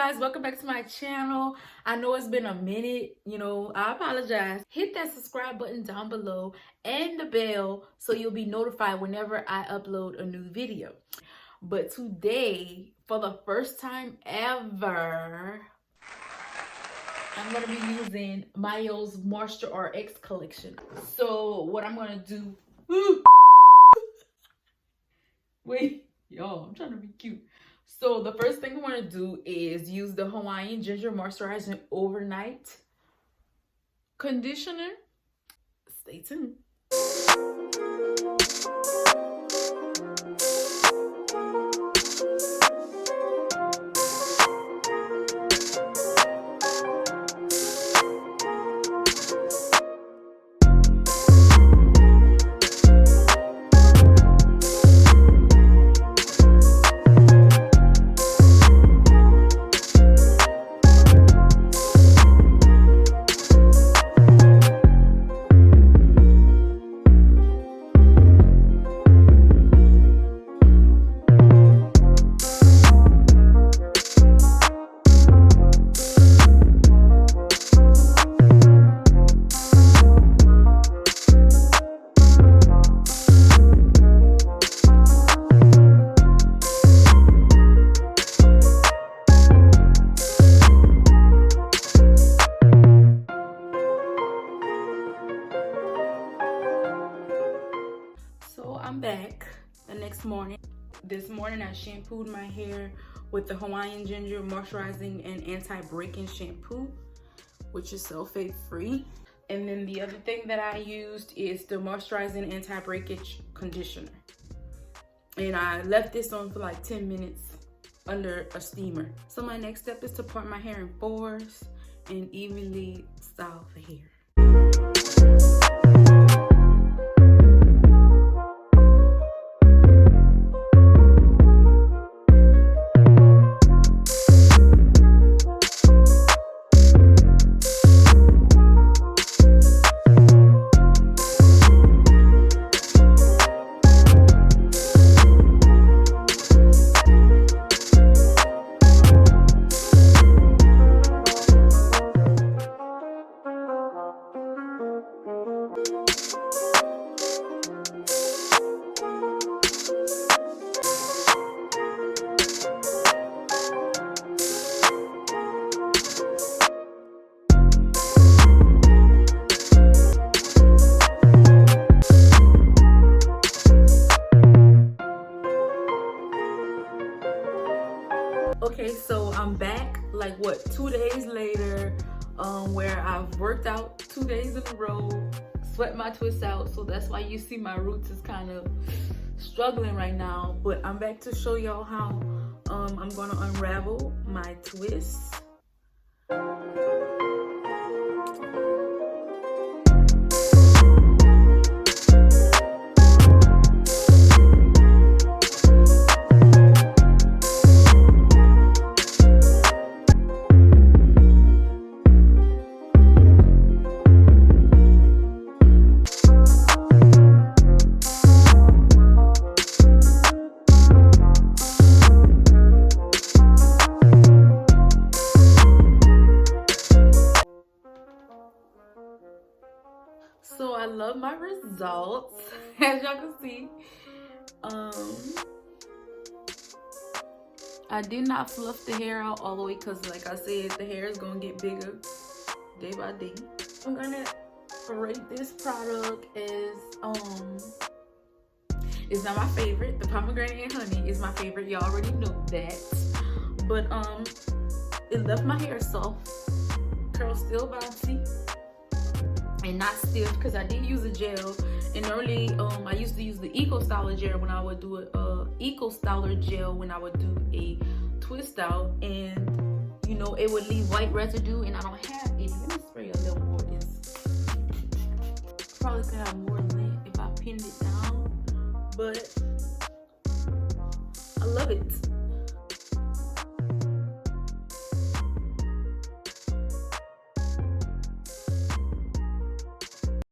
guys, welcome back to my channel. I know it's been a minute, I apologize. Hit that subscribe button down below and the bell so you'll be notified whenever I upload a new video. But today, for the first time ever, I'm going to be using Mielle's Moisture RX collection. So what I'm going to do... Wait, y'all, I'm trying to be cute. So the first thing I want to do is use the Hawaiian Ginger Moisturizing Overnight Conditioner. Stay tuned. So I'm back the next morning. This morning I shampooed my hair with the Hawaiian Ginger Moisturizing and Anti-Breaking Shampoo, which is sulfate free. And then the other thing that I used is the Moisturizing Anti-Breakage Conditioner. And I left this on for like 10 minutes under a steamer. So my next step is to part my hair in fours and evenly style the hair. Okay, so I'm back like what, 2 days later, where I've worked out 2 days in a row, sweat my twist out, so that's why you see my roots is kind of struggling right now. But I'm back to show y'all how I'm gonna unravel my twists. So I love my results, as y'all can see. I did not fluff the hair out all the way because, like I said, the hair is gonna get bigger day by day. I'm gonna rate this product as it's not my favorite. The pomegranate and honey is my favorite. Y'all already know that. But it left my hair soft, curl still bouncy, and not stiff, because I did use a gel. And early, I used to use the Eco Styler gel when I would do a twist out, and it would leave white residue, and I don't have any. Let me spray a little more of this. Probably could have more lint if I pinned it down, but I love it.